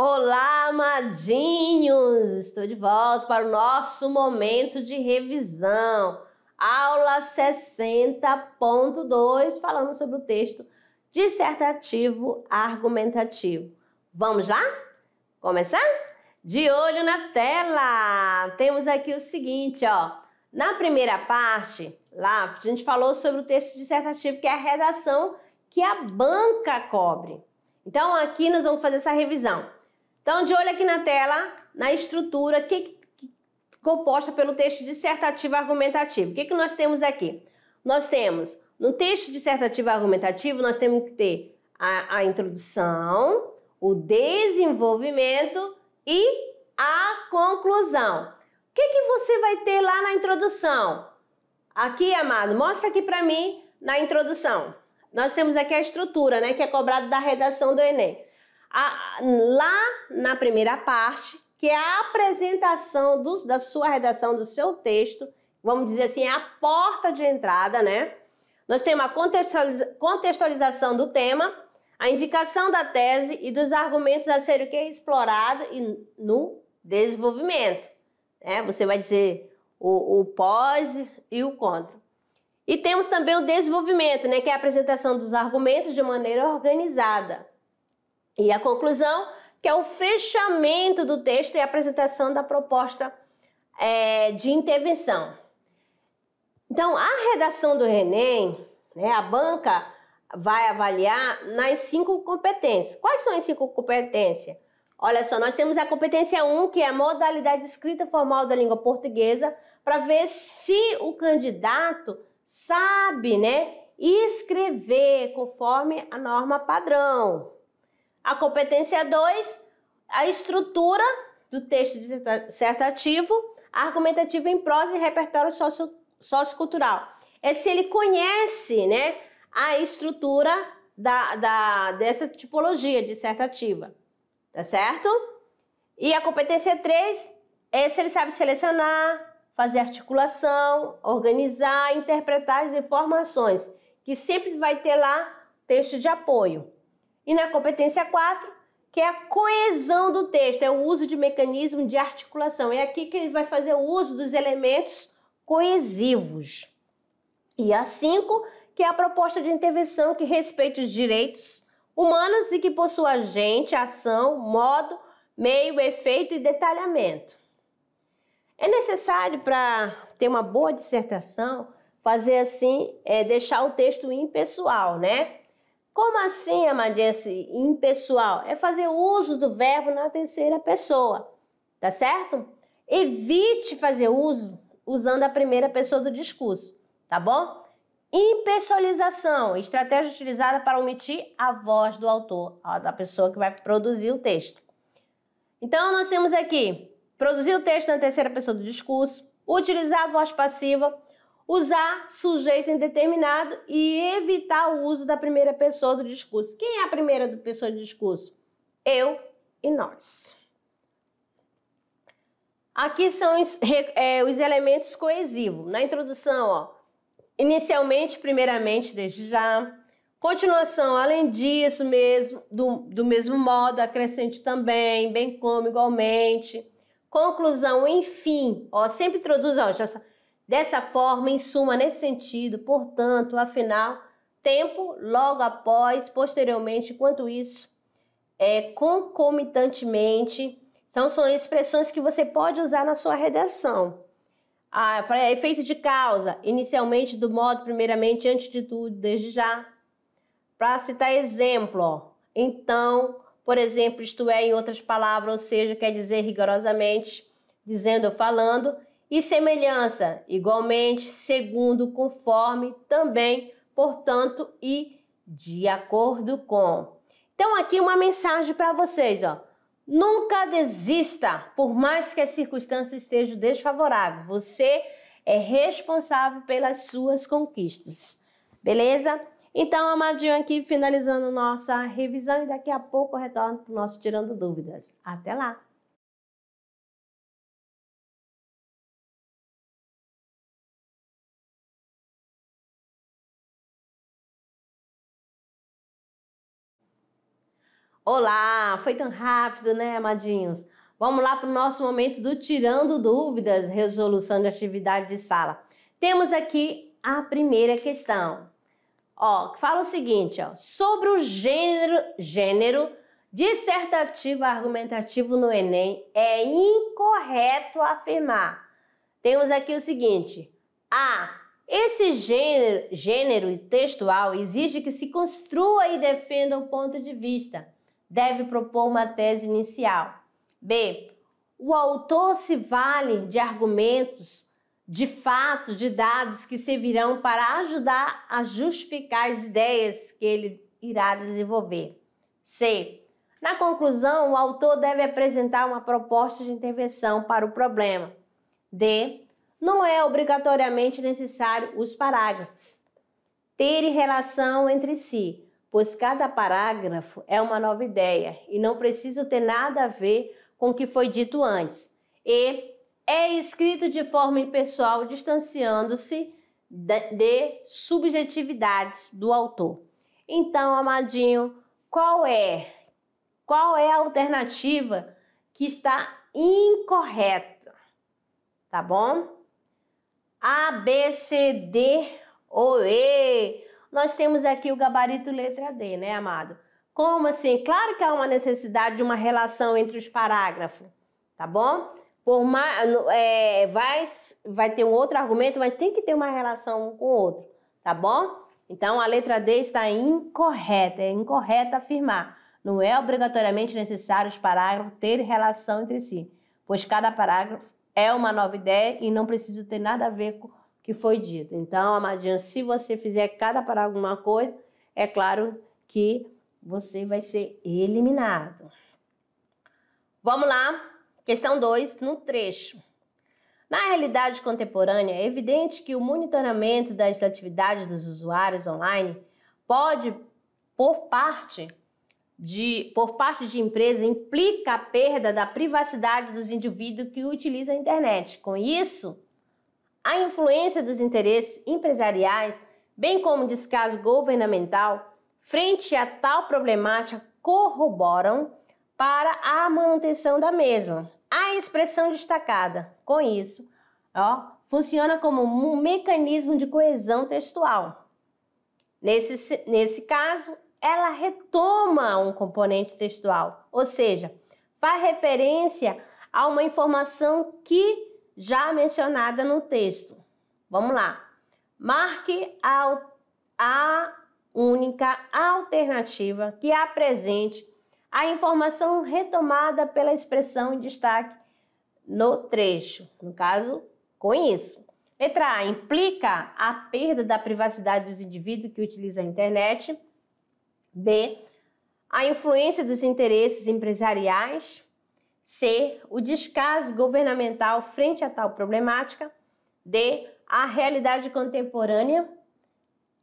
Olá, amadinhos! Estou de volta para o nosso momento de revisão. Aula 60.2, falando sobre o texto dissertativo argumentativo. Vamos lá? Começar? De olho na tela! Temos aqui o seguinte, ó. Na primeira parte, lá a gente falou sobre o texto dissertativo, que é a redação que a banca cobre. Então, aqui nós vamos fazer essa revisão. Então, de olho aqui na tela, na estrutura composta pelo texto dissertativo argumentativo. O que nós temos aqui? Nós temos, no texto dissertativo argumentativo, nós temos que ter a introdução, o desenvolvimento e a conclusão. O que você vai ter lá na introdução? Aqui, amado, mostra aqui para mim na introdução. Nós temos aqui a estrutura, né, que é cobrada da redação do Enem. Lá na primeira parte, que é a apresentação da sua redação, do seu texto, vamos dizer assim, é a porta de entrada, né? Nós temos a contextualização do tema, a indicação da tese e dos argumentos a serem explorados no desenvolvimento. Né? Você vai dizer o pós e o contra. E temos também o desenvolvimento, né? Que é a apresentação dos argumentos de maneira organizada. E a conclusão, que é o fechamento do texto e a apresentação da proposta de intervenção. Então, a redação do Enem, né, a banca vai avaliar nas 5 competências. Quais são as 5 competências? Olha só, nós temos a competência 1, que é a modalidade de escrita formal da língua portuguesa, para ver se o candidato sabe, né, escrever conforme a norma padrão. A competência 2, a estrutura do texto dissertativo, argumentativo em prosa e repertório sociocultural. É se ele conhece, né, a estrutura dessa tipologia dissertativa, tá certo? E a competência 3 é se ele sabe selecionar, fazer articulação, organizar, interpretar as informações, que sempre vai ter lá texto de apoio. E na competência 4, que é a coesão do texto, é o uso de mecanismo de articulação. É aqui que ele vai fazer o uso dos elementos coesivos. E a 5, que é a proposta de intervenção que respeita os direitos humanos e que possui agente, ação, modo, meio, efeito e detalhamento. É necessário, para ter uma boa dissertação, fazer assim, deixar o texto impessoal, né? Como assim, amadinha, impessoal? É fazer uso do verbo na terceira pessoa, tá certo? Evite fazer uso usando a primeira pessoa do discurso, tá bom? Impessoalização, estratégia utilizada para omitir a voz do autor, da pessoa que vai produzir o texto. Então, nós temos aqui, produzir o texto na terceira pessoa do discurso, utilizar a voz passiva, usar sujeito indeterminado e evitar o uso da primeira pessoa do discurso. Quem é a primeira pessoa do discurso? Eu e nós. Aqui são os elementos coesivos. Na introdução, ó, inicialmente, primeiramente, desde já. Continuação, além disso mesmo, do mesmo modo, acrescente também, bem como, igualmente. Conclusão, enfim, ó, sempre introduz, ó, dessa forma, em suma, nesse sentido, portanto, afinal, tempo, logo após, posteriormente, enquanto isso, concomitantemente, são expressões que você pode usar na sua redação. Para efeito de causa, inicialmente, do modo, primeiramente, antes de tudo, desde já. Para citar exemplo, ó, então, por exemplo, isto é, em outras palavras, ou seja, quer dizer rigorosamente, dizendo ou falando, e semelhança, igualmente, segundo, conforme, também, portanto e de acordo com. Então, aqui uma mensagem para vocês, ó. Nunca desista, por mais que as circunstâncias estejam desfavoráveis. Você é responsável pelas suas conquistas. Beleza? Então, amadinho, aqui finalizando nossa revisão e daqui a pouco eu retorno para o nosso Tirando Dúvidas. Até lá! Olá, foi tão rápido, né, amadinhos? Vamos lá para o nosso momento do Tirando Dúvidas, resolução de atividade de sala. Temos aqui a primeira questão. Ó, que fala o seguinte, ó, sobre o gênero dissertativo argumentativo no Enem, é incorreto afirmar. Temos aqui o seguinte: A. Esse gênero textual exige que se construa e defenda um ponto de vista. Deve propor uma tese inicial. B. O autor se vale de argumentos, de fatos, de dados que servirão para ajudar a justificar as ideias que ele irá desenvolver. C. Na conclusão, o autor deve apresentar uma proposta de intervenção para o problema. D. Não é obrigatoriamente necessário os parágrafos terem relação entre si, pois cada parágrafo é uma nova ideia e não precisa ter nada a ver com o que foi dito antes. E é escrito de forma impessoal, distanciando-se de subjetividades do autor. Então, amadinho, qual é a alternativa que está incorreta? Tá bom? A, B, C, D ou E. Nós temos aqui o gabarito letra D, né, amado? Como assim? Claro que há uma necessidade de uma relação entre os parágrafos, tá bom? Vai ter um outro argumento, mas tem que ter uma relação um com o outro, tá bom? Então, a letra D está incorreta, é incorreto afirmar. Não é obrigatoriamente necessário os parágrafos terem relação entre si, pois cada parágrafo é uma nova ideia e não precisa ter nada a ver com o que foi dito. Então, amadinho, se você fizer cada parágrafo uma coisa, é claro que você vai ser eliminado. Vamos lá, questão 2, no trecho. Na realidade contemporânea, é evidente que o monitoramento das atividades dos usuários online pode, por parte de empresas, implica a perda da privacidade dos indivíduos que utilizam a internet. Com isso, a influência dos interesses empresariais, bem como o descaso governamental, frente a tal problemática, corroboram para a manutenção da mesma. A expressão destacada, com isso, funciona como um mecanismo de coesão textual. Nesse caso, ela retoma um componente textual, ou seja, faz referência a uma informação que já mencionada no texto. Vamos lá. Marque a única alternativa que apresente a informação retomada pela expressão em destaque no trecho. No caso, com isso. Letra A. Implica a perda da privacidade dos indivíduos que utilizam a internet. B. A influência dos interesses empresariais. C. O descaso governamental frente a tal problemática. D. A realidade contemporânea.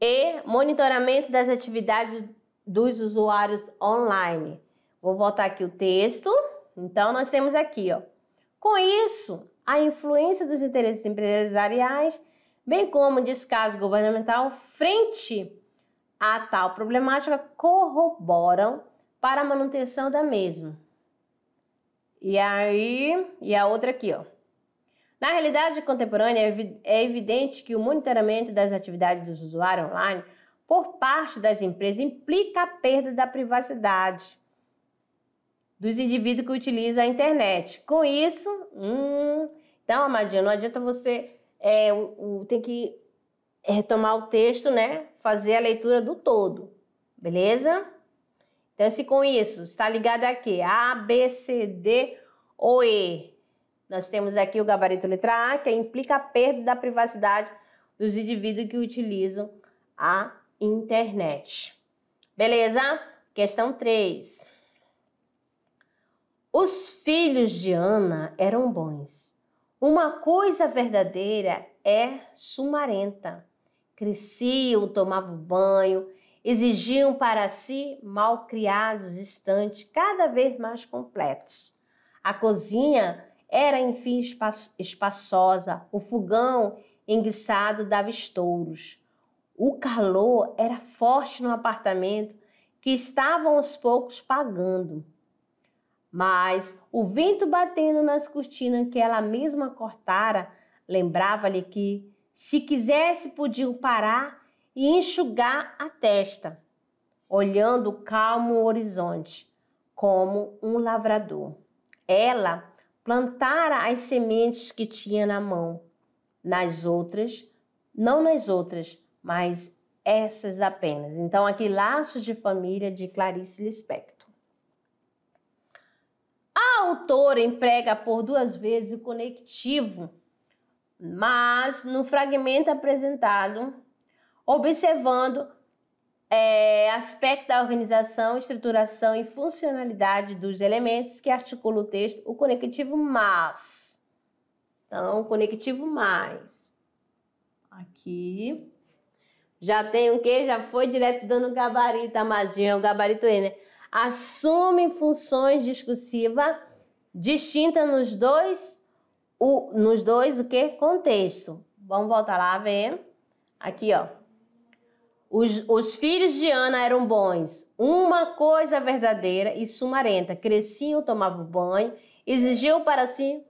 E. Monitoramento das atividades dos usuários online. Vou voltar aqui o texto. Então, nós temos aqui, ó. Com isso, a influência dos interesses empresariais, bem como o descaso governamental frente a tal problemática, corroboram para a manutenção da mesma. E a outra aqui, ó. Na realidade contemporânea, é evidente que o monitoramento das atividades dos usuários online por parte das empresas implica a perda da privacidade dos indivíduos que utilizam a internet. Com isso, então, amadinha, não adianta você tem que retomar o texto, né? Fazer a leitura do todo, beleza? Então, se com isso está ligado aqui, A, B, C, D ou E. Nós temos aqui o gabarito letra A, que implica a perda da privacidade dos indivíduos que utilizam a internet. Beleza? Questão 3. Os filhos de Ana eram bons. Uma coisa verdadeira é sumarenta. Cresciam, tomavam banho, exigiam para si malcriados estantes cada vez mais completos. A cozinha era, enfim, espaçosa, o fogão enguiçado dava estouros. O calor era forte no apartamento que estavam aos poucos pagando. Mas o vento batendo nas cortinas que ela mesma cortara, lembrava-lhe que, se quisesse, podiam parar e enxugar a testa, olhando o calmo horizonte, como um lavrador. Ela plantara as sementes que tinha na mão, não nas outras, mas essas apenas. Então, aqui, Laços de Família, de Clarice Lispector. A autora emprega por 2 vezes o conectivo, mas no fragmento apresentado, observando aspecto da organização, estruturação e funcionalidade dos elementos que articulam o texto, o conectivo mas. Então, o conectivo mais. Aqui. Já tem o quê? Já foi direto dando gabarito, amadinho, é o gabarito E, né? Assume funções discursivas distintas nos dois o quê? Contexto. Vamos voltar lá, ver. Aqui, ó. Os filhos de Ana eram bons. Uma coisa verdadeira e sumarenta. Cresciam, tomavam banho, exigiam para si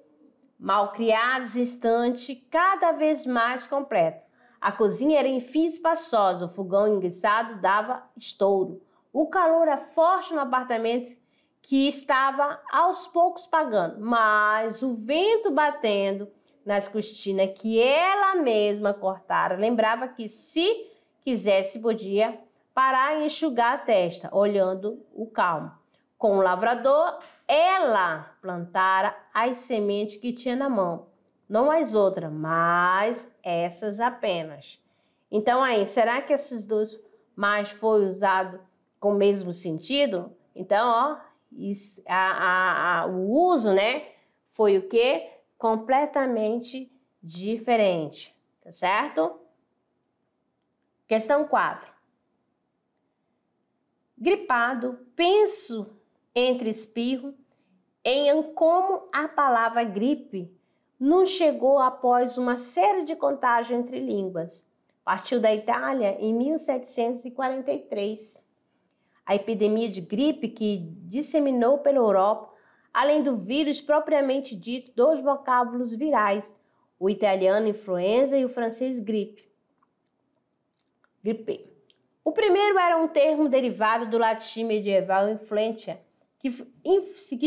malcriados, instante, cada vez mais completo. A cozinha era enfim espaçosa, o fogão enguiçado dava estouro. O calor era forte no apartamento que estava aos poucos pagando, mas o vento batendo nas cortinas que ela mesma cortara, lembrava que, se quisesse, podia parar e enxugar a testa, olhando o calmo. Com o lavrador, ela plantara as sementes que tinha na mão, não as outras, mas essas apenas. Então aí, será que esses dois mais foi usado com o mesmo sentido? Então, ó, o uso, né, foi o quê? Completamente diferente, tá certo? Questão 4. Gripado, penso entre espirro em como a palavra gripe nos chegou após uma série de contágios entre línguas. Partiu da Itália em 1743. A epidemia de gripe que disseminou pela Europa, além do vírus propriamente dito, 2 vocábulos virais, o italiano influenza e o francês gripe. O primeiro era um termo derivado do latim medieval influentia, que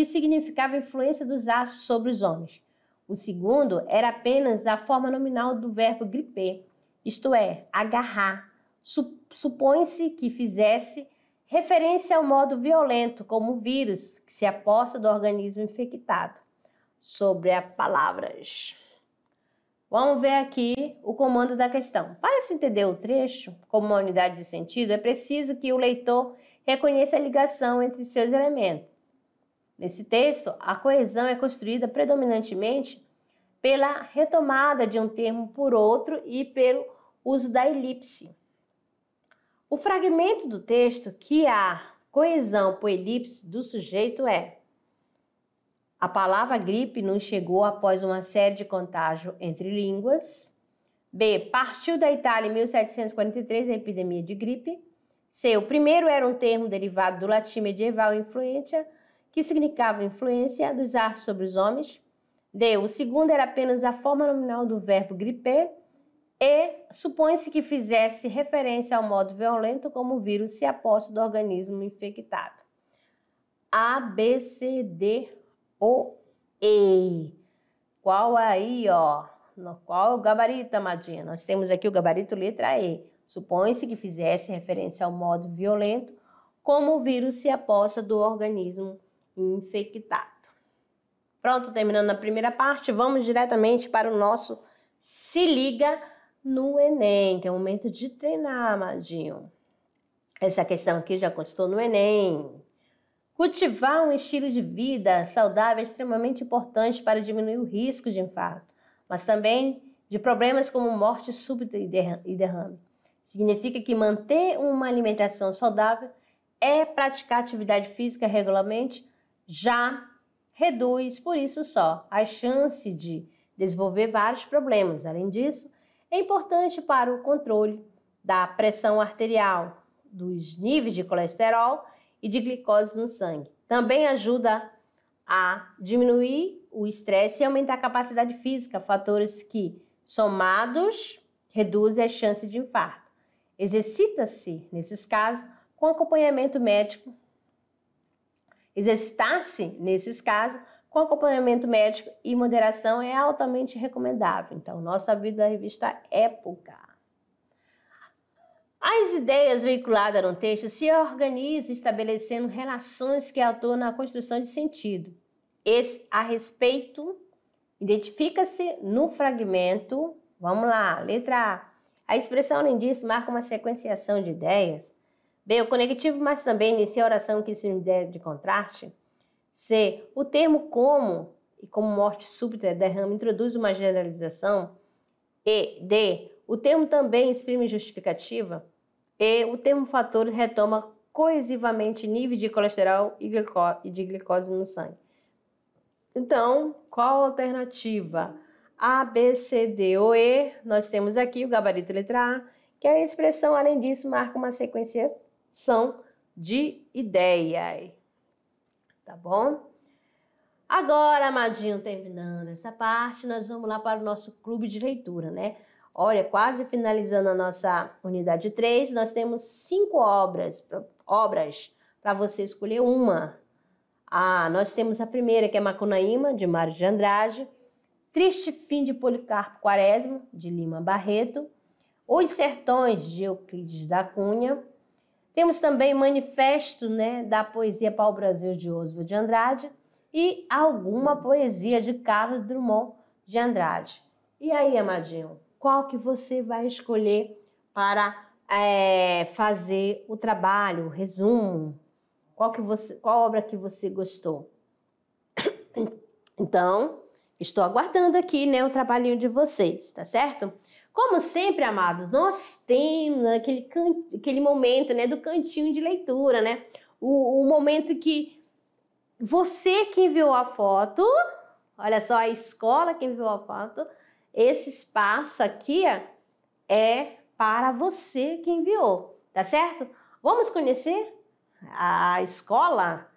significava influência dos astros sobre os homens. O segundo era apenas a forma nominal do verbo griper, isto é, agarrar. Supõe-se que fizesse referência ao modo violento, como o vírus, que se aposta do organismo infectado. Sobre as palavras. Vamos ver aqui o comando da questão. Para se entender o trecho como uma unidade de sentido, é preciso que o leitor reconheça a ligação entre seus elementos. Nesse texto, a coesão é construída predominantemente pela retomada de um termo por outro e pelo uso da elipse. O fragmento do texto que há coesão por elipse do sujeito é: a palavra gripe nos chegou após uma série de contágios entre línguas. B. Partiu da Itália em 1743 a epidemia de gripe. C. O primeiro era um termo derivado do latim medieval influentia, que significava influência dos astros sobre os homens. D. O segundo era apenas a forma nominal do verbo griper. E supõe-se que fizesse referência ao modo violento como o vírus se aposta do organismo infectado. A, B, C, D, O, E. Qual aí, ó? Qual é o gabarito, amadinha? Nós temos aqui o gabarito letra E. Supõe-se que fizesse referência ao modo violento como o vírus se aposta do organismo infectado. Pronto, terminando a primeira parte, vamos diretamente para o nosso Se Liga no Enem, que é o momento de treinar, amadinho. Essa questão aqui já constou no Enem. Cultivar um estilo de vida saudável é extremamente importante para diminuir o risco de infarto, mas também de problemas como morte súbita e derrame. Significa que manter uma alimentação saudável é praticar atividade física regularmente, já reduz, por isso só, a chance de desenvolver vários problemas. Além disso, é importante para o controle da pressão arterial, dos níveis de colesterol e de glicose no sangue. Também ajuda a diminuir o estresse e aumentar a capacidade física, fatores que, somados, reduzem as chances de infarto. Exercita-se, nesses casos, com acompanhamento médico. Exercitar-se, nesses casos, com acompanhamento médico e moderação é altamente recomendável. Então, nossa vida da revista Época. As ideias veiculadas no texto se organizam estabelecendo relações que atuam na construção de sentido. Esse a respeito identifica-se no fragmento. Vamos lá, letra A. A expressão, além disso, marca uma sequenciação de ideias. B. O conectivo, mas também inicia a oração que se ideia de contraste. C. O termo como e como morte súbita derrama introduz uma generalização. E. D. O termo também exprime justificativa. E. O termo fator retoma coesivamente níveis de colesterol e de glicose no sangue. Então, qual a alternativa? A, B, C, D ou E. Nós temos aqui o gabarito letra A, que a expressão, além disso, marca uma sequenciação de ideias. Tá bom? Agora, amadinho, terminando essa parte, nós vamos lá para o nosso clube de leitura, né? Olha, quase finalizando a nossa unidade 3, nós temos 5 obras para você escolher uma. Nós temos a primeira, que é Macunaíma, de Mário de Andrade, Triste Fim de Policarpo Quaresma, de Lima Barreto, Os Sertões, de Euclides da Cunha. Temos também Manifesto, né, da Poesia Pau-Brasil, de Oswald de Andrade, e Alguma Poesia, de Carlos Drummond de Andrade. E aí, amadinho, qual que você vai escolher para fazer o trabalho, o resumo? Qual obra que você gostou? Então, estou aguardando aqui, né, o trabalhinho de vocês, tá certo? Como sempre, amados, nós temos aquele momento, né, do cantinho de leitura, né? O momento que você que enviou a foto, olha só, a escola que enviou a foto, esse espaço aqui é para você que enviou, tá certo? Vamos conhecer a escola,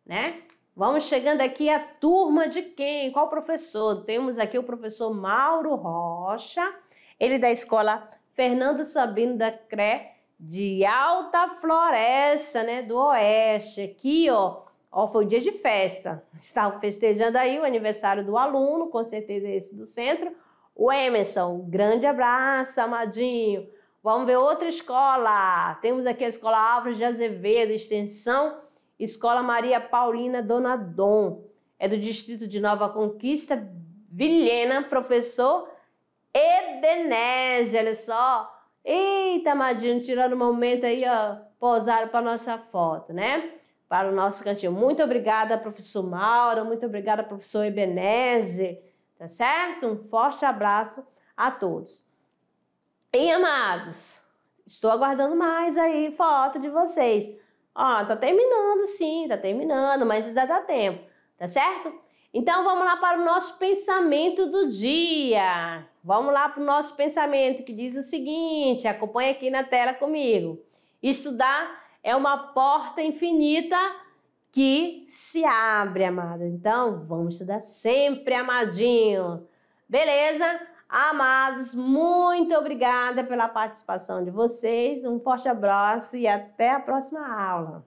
né? Vamos chegando aqui a turma de quem? Qual professor? Temos aqui o professor Mauro Rocha, ele da escola Fernando Sabino da CRE de Alta Floresta, né, do Oeste. Aqui, ó, foi dia de festa. Estava festejando aí o aniversário do aluno, com certeza esse do centro. O Emerson, um grande abraço, amadinho. Vamos ver outra escola. Temos aqui a Escola Álvares de Azevedo, extensão Escola Maria Paulina Dona Dom. É do distrito de Nova Conquista, Vilhena, professor Ebenezer, olha só. Eita, amadinho, tirando um momento aí, ó, posaram para nossa foto, né? Para o nosso cantinho. Muito obrigada, professor Mauro, muito obrigada, professor Ebenezer, tá certo? Um forte abraço a todos. E, amados, estou aguardando mais aí foto de vocês. Ó, tá terminando sim, tá terminando, mas ainda dá tempo, tá certo? Então, vamos lá para o nosso pensamento do dia. Vamos lá para o nosso pensamento, que diz o seguinte, acompanha aqui na tela comigo. Estudar é uma porta infinita que se abre, amada. Então, vamos estudar sempre, amadinho. Beleza? Amados, muito obrigada pela participação de vocês. Um forte abraço e até a próxima aula.